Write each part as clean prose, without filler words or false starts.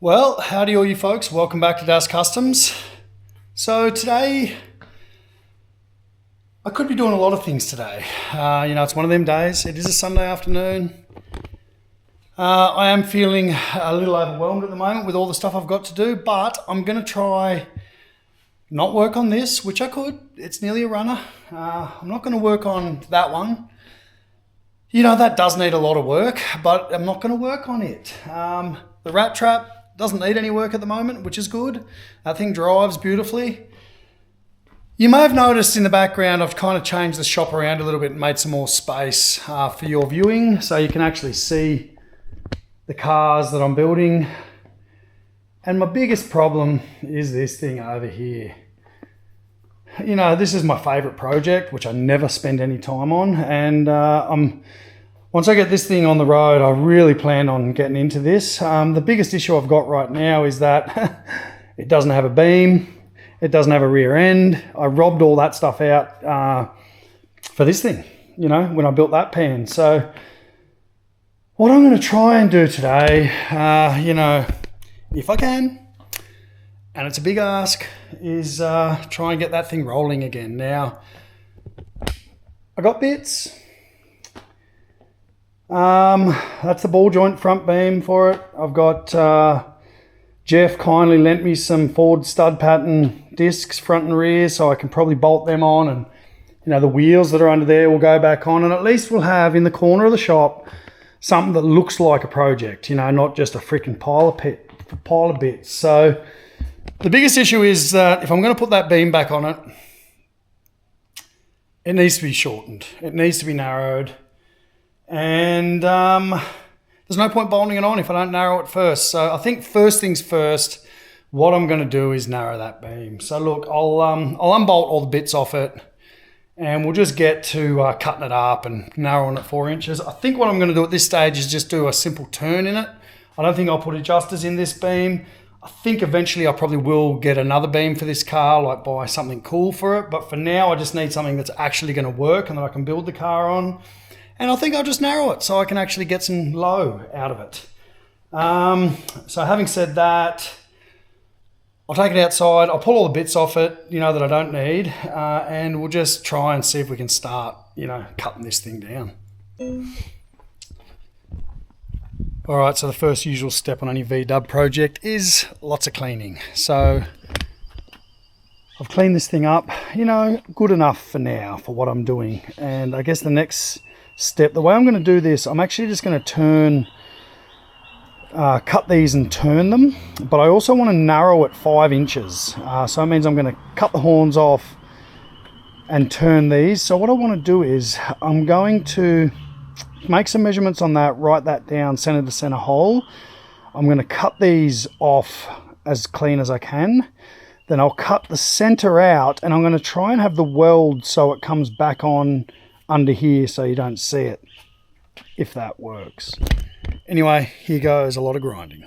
Well, howdy all you folks, welcome back to Das Customs. So today, I could be doing a lot of things today. It's one of them days, it is a Sunday afternoon. I am feeling a little overwhelmed at the moment with all the stuff I've got to do, but I'm going to try not work on this, which I could, it's nearly a runner. I'm not going to work on that one. That does need a lot of work, but I'm not going to work on it. The rat trap doesn't need any work at the moment, which is good. That thing drives beautifully. You may have noticed in the background, I've kind of changed the shop around a little bit and made some more space for your viewing, so you can actually see the cars that I'm building. And my biggest problem is this thing over here. This is my favorite project, which I never spend any time on. And once I get this thing on the road, I really plan on getting into this. The biggest issue I've got right now is that it doesn't have a beam. It doesn't have a rear end. I robbed all that stuff out for this thing, when I built that pan. So what I'm going to try and do today, if I can, and it's a big ask, is try and get that thing rolling again. Now, I got bits. That's the ball joint front beam for it. I've got Jeff kindly lent me some Ford stud pattern discs front and rear, so I can probably bolt them on, and the wheels that are under there will go back on, and at least we'll have in the corner of the shop something that looks like a project, not just a freaking pile of bits. So the biggest issue is that if I'm going to put that beam back on it, it needs to be shortened. It needs to be narrowed. And there's no point bolting it on if I don't narrow it first. So I think first things first, what I'm going to do is narrow that beam. So look, I'll unbolt all the bits off it, and we'll just get to cutting it up and narrowing it 4 inches. I think what I'm going to do at this stage is just do a simple turn in it. I don't think I'll put adjusters in this beam. I think eventually I probably will get another beam for this car, like buy something cool for it. But for now, I just need something that's actually going to work and that I can build the car on. And I think I'll just narrow it so I can actually get some low out of it. So having said that, I'll take it outside. I'll pull all the bits off it, that I don't need. And we'll just try and see if we can start, cutting this thing down. All right, so the first usual step on any V-dub project is lots of cleaning. So I've cleaned this thing up, good enough for now for what I'm doing. And I guess the next step, the way I'm going to do this, I'm actually just going to cut these and turn them, but I also want to narrow it 5 inches. So it means I'm going to cut the horns off and turn these. So what I want to do is I'm going to make some measurements on that, write that down center to center hole. I'm going to cut these off as clean as I can. Then I'll cut the center out, and I'm going to try and have the weld so it comes back on under here so you don't see it, if that works. Anyway, here goes a lot of grinding.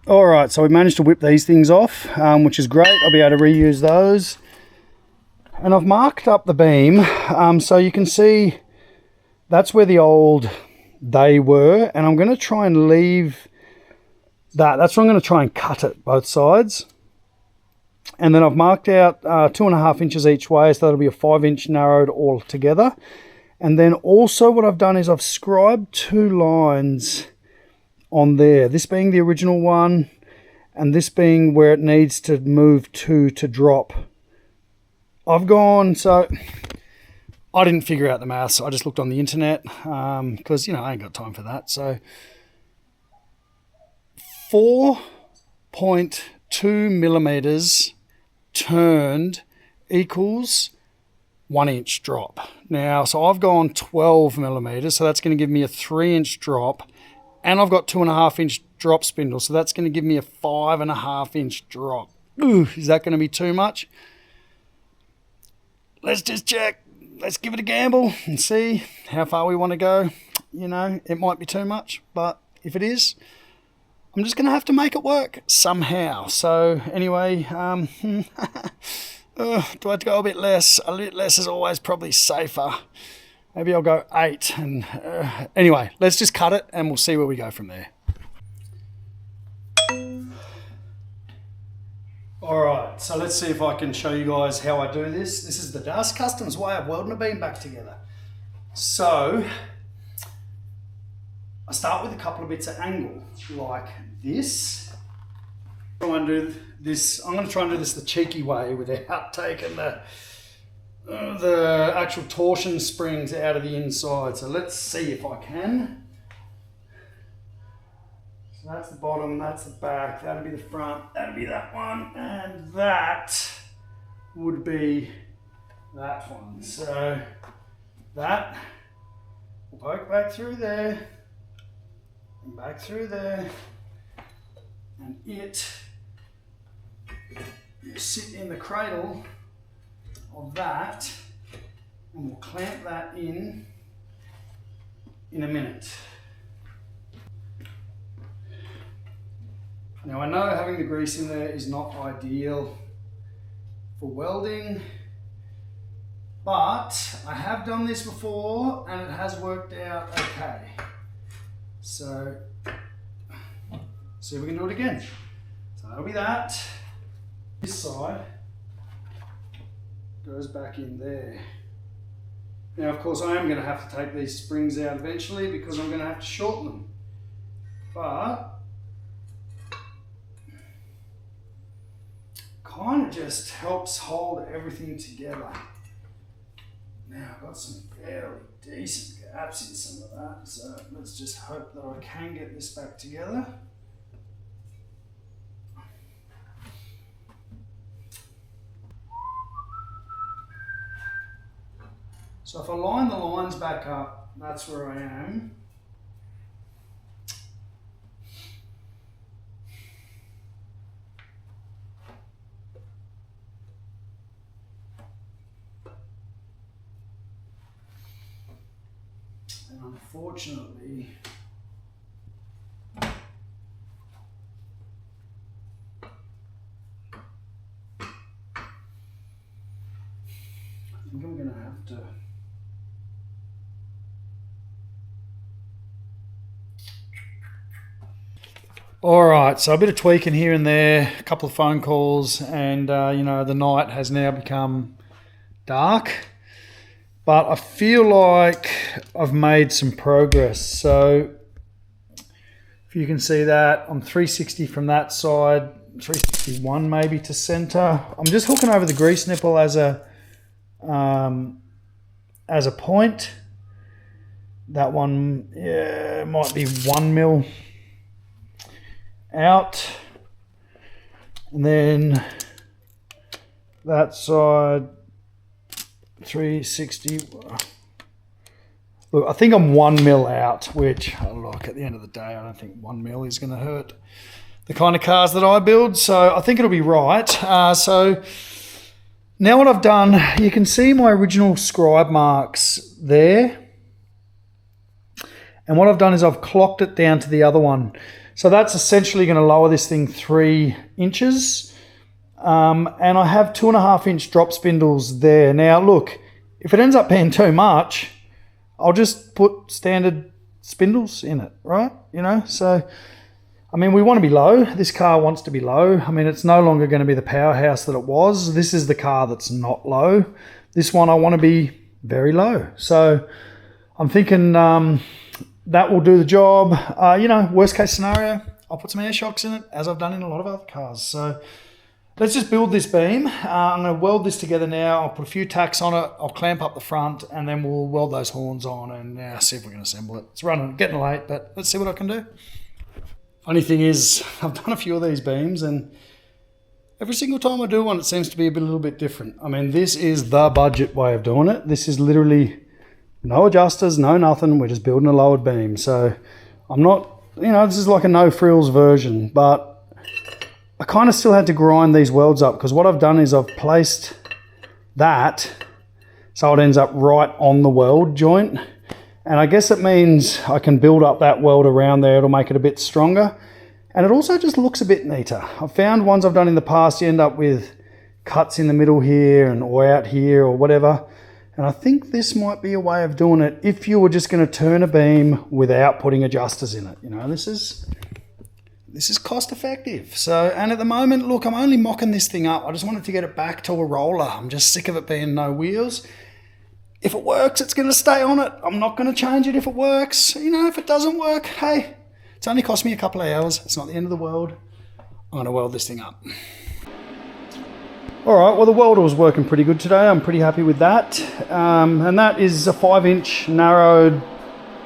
All right, so we managed to whip these things off, which is great. I'll be able to reuse those. And I've marked up the beam, so you can see that's where the old they were, and I'm going to try and leave that. That's where I'm going to try and cut it both sides. And then I've marked out 2.5 inches each way, so that'll be a 5-inch narrowed all together. And then also what I've done is I've scribed 2 lines on there, this being the original one and this being where it needs to move to drop. I've gone, so I didn't figure out the maths, I just looked on the internet because I ain't got time for that. So 4.2 millimeters turned equals 1 inch drop. Now, so I've gone 12 millimeters, so that's going to give me a 3-inch drop, and I've got 2.5-inch drop spindle, so that's going to give me a 5.5-inch drop. Ooh, is that going to be too much? Let's just check. Let's give it a gamble and see how far we want to go. It might be too much, but if it is, I'm just going to have to make it work somehow. So anyway, do I have to go a bit less? A bit less is always probably safer. Maybe I'll go 8. And anyway, let's just cut it and we'll see where we go from there. Alright, so let's see if I can show you guys how I do this. This is the Das Customs way of welding a beam back together. So, I start with a couple of bits of angle, like this. Try and do this. I'm going to try and do this the cheeky way without taking the actual torsion springs out of the inside. So let's see if I can. So that's the bottom, that's the back, that'll be the front, that'll be that one, and that would be that one. So that will poke back through there, and back through there, and it will sit in the cradle of that, and we'll clamp that in a minute. Now I know having the grease in there is not ideal for welding, but I have done this before and it has worked out okay. So, see if we can do it again. So that'll be that. This side goes back in there. Now of course I am going to have to take these springs out eventually because I'm going to have to shorten them. But kind of just helps hold everything together. Now I've got some fairly decent gaps in some of that, so let's just hope that I can get this back together. So if I line the lines back up, that's where I am. And unfortunately, I think I'm going to have to Alright, so a bit of tweaking here and there, a couple of phone calls, and you know, the night has now become dark. But I feel like I've made some progress. So if you can see that, I'm 360 from that side, 361 maybe to center. I'm just hooking over the grease nipple as a point. That one, yeah, might be 1 mil out. And then that side, 360. Look, I think I'm 1 mil out, which, oh, look, at the end of the day, I don't think 1 mil is going to hurt the kind of cars that I build. So I think it'll be right. So now what I've done, you can see my original scribe marks there. And what I've done is I've clocked it down to the other one. So that's essentially going to lower this thing 3 inches. And I have 2.5 inch drop spindles there. Now look, if it ends up being too much, I'll just put standard spindles in it, right? You know, so, I mean, we want to be low. This car wants to be low. I mean, it's no longer going to be the powerhouse that it was. This is the car that's not low. This one I want to be very low. So I'm thinking that will do the job. You know, worst case scenario, I'll put some air shocks in it, as I've done in a lot of other cars. So let's just build this beam. I'm going to weld this together now. I'll put a few tacks on it. I'll clamp up the front, and then we'll weld those horns on and see if we can assemble it. It's getting late, but let's see what I can do. Funny thing is, I've done a few of these beams, and every single time I do one, it seems to be a little bit different. I mean, this is the budget way of doing it. This is literally no adjusters, no nothing. We're just building a lowered beam. So I'm not, you know, this is like a no frills version, but I kind of still had to grind these welds up, because what I've done is I've placed that so it ends up right on the weld joint. And I guess it means I can build up that weld around there. It'll make it a bit stronger. And it also just looks a bit neater. I've found ones I've done in the past, you end up with cuts in the middle here or out here or whatever. And I think this might be a way of doing it if you were just going to turn a beam without putting adjusters in it. You know, this is this is cost effective. So, and at the moment, look, I'm only mocking this thing up. I just wanted to get it back to a roller. I'm just sick of it being no wheels. If it works, it's going to stay on it. I'm not going to change it if it works. You know, if it doesn't work, hey, it's only cost me a couple of hours. It's not the end of the world. I'm going to weld this thing up. All right, well, the welder was working pretty good today. I'm pretty happy with that. And that is a 5-inch narrowed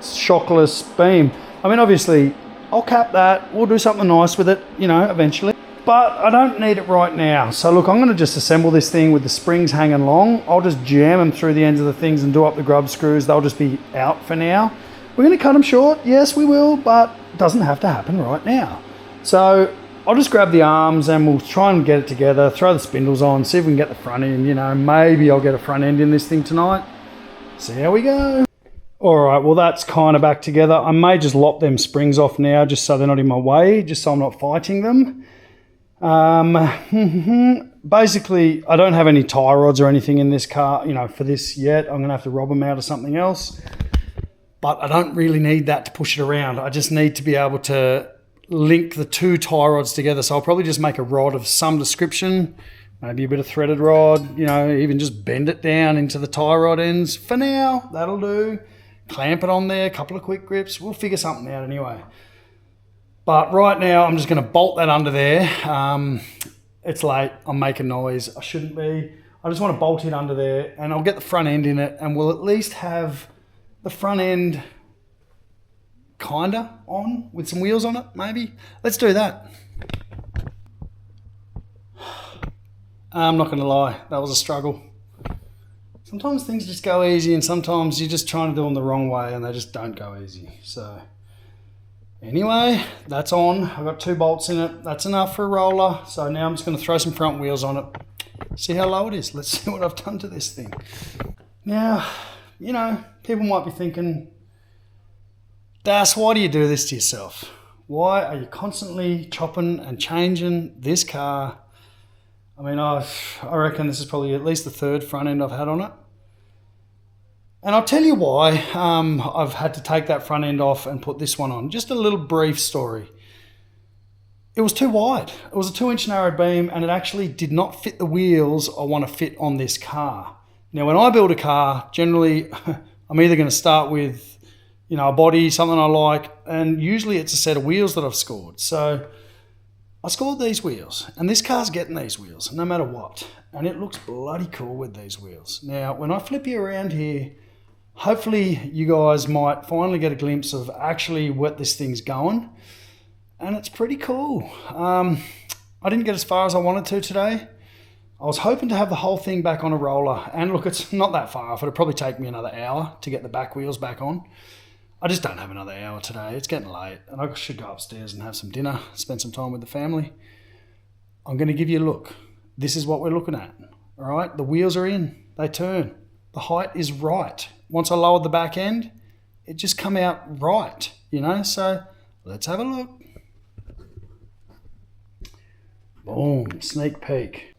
shockless beam. I mean, obviously, I'll cap that. We'll do something nice with it, you know, eventually. But I don't need it right now. So look, I'm going to just assemble this thing with the springs hanging long. I'll just jam them through the ends of the things and do up the grub screws. They'll just be out for now. We're going to cut them short. Yes, we will, but it doesn't have to happen right now. So I'll just grab the arms and we'll try and get it together, throw the spindles on, see if we can get the front end, you know, maybe I'll get a front end in this thing tonight. See how we go. All right, well, that's kind of back together. I may just lop them springs off now just so they're not in my way, just so I'm not fighting them. Basically, I don't have any tie rods or anything in this car, you know, for this yet. I'm going to have to rob them out of something else. But I don't really need that to push it around. I just need to be able to link the two tie rods together. So I'll probably just make a rod of some description, maybe a bit of threaded rod, you know, even just bend it down into the tie rod ends. For now, that'll do. Clamp it on there, a couple of quick grips. We'll figure something out anyway. But right now, I'm just going to bolt that under there. It's late. I'm making noise. I shouldn't be. I just want to bolt it under there, and I'll get the front end in it, and we'll at least have the front end kinda on with some wheels on it, maybe. Let's do that. I'm not going to lie. That was a struggle. Sometimes things just go easy, and sometimes you're just trying to do them the wrong way, and they just don't go easy. So anyway, that's on. I've got 2 bolts in it. That's enough for a roller. So now I'm just going to throw some front wheels on it. See how low it is. Let's see what I've done to this thing. Now, you know, people might be thinking, Das, why do you do this to yourself? Why are you constantly chopping and changing this car? I mean, I reckon this is probably at least the 3rd front end I've had on it. And I'll tell you why I've had to take that front end off and put this one on. Just a little brief story. It was too wide. It was a 2-inch narrowed beam, and it actually did not fit the wheels I want to fit on this car. Now, when I build a car, generally I'm either going to start with, you know, a body, something I like, and usually it's a set of wheels that I've scored. So I scored these wheels, and this car's getting these wheels no matter what. And it looks bloody cool with these wheels. Now, when I flip you around here, hopefully you guys might finally get a glimpse of actually what this thing's going. And it's pretty cool. I didn't get as far as I wanted to today. I was hoping to have the whole thing back on a roller. And look, it's not that far off. It'll probably take me another hour to get the back wheels back on. I just don't have another hour today. It's getting late. And I should go upstairs and have some dinner, spend some time with the family. I'm going to give you a look. This is what we're looking at. All right, the wheels are in. They turn. The height is right. Once I lowered the back end, it just come out right, you know? So let's have a look. Boom, sneak peek.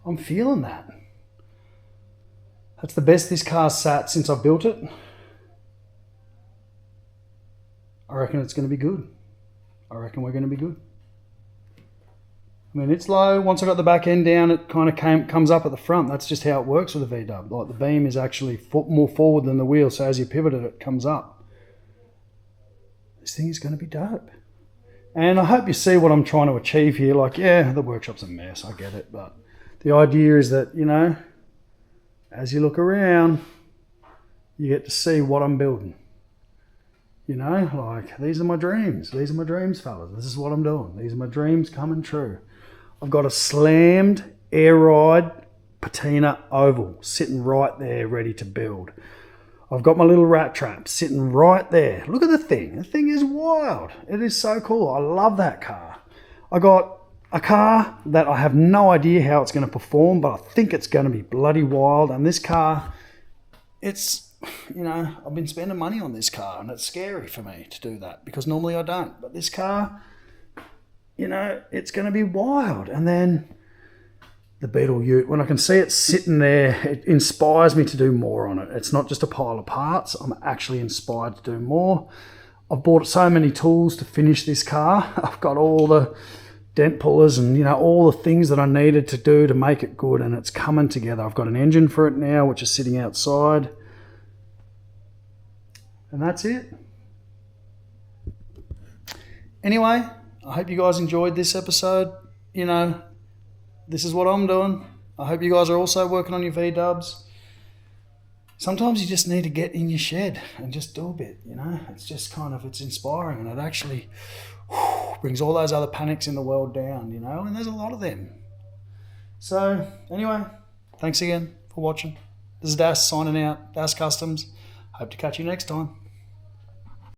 I'm feeling that. That's the best this car's sat since I built it. I reckon it's going to be good. I reckon we're going to be good. I mean, it's low. Once I got the back end down, it kind of comes up at the front. That's just how it works with a V-dub. Like, the beam is actually more forward than the wheel, so as you pivot it, it comes up. This thing is going to be dope. And I hope you see what I'm trying to achieve here. Like, yeah, the workshop's a mess. I get it. But the idea is that, you know, as you look around, you get to see what I'm building. You know, like, these are my dreams. These are my dreams, fellas. This is what I'm doing. These are my dreams coming true. I've got a slammed air ride patina oval sitting right there ready to build. I've got my little rat trap sitting right there. Look at the thing. The thing is wild. It is so cool. I love that car. I got a car that I have no idea how it's going to perform, but I think it's going to be bloody wild. And this car, it's, you know, I've been spending money on this car, and it's scary for me to do that because normally I don't. But this car, you know, it's going to be wild. And then the beetle ute. When I can see it sitting there, it inspires me to do more on it. It's not just a pile of parts. I'm actually inspired to do more. I've bought so many tools to finish this car. I've got all the dent pullers and, you know, all the things that I needed to do to make it good, and it's coming together. I've got an engine for it now, which is sitting outside. And that's it. Anyway, I hope you guys enjoyed this episode. You know, this is what I'm doing. I hope you guys are also working on your V-dubs. Sometimes you just need to get in your shed and just do a bit, you know. It's just kind of, it's inspiring, and it actually brings all those other panics in the world down, you know, and there's a lot of them. So anyway, thanks again for watching. This is Das signing out, Das Customs. Hope to catch you next time.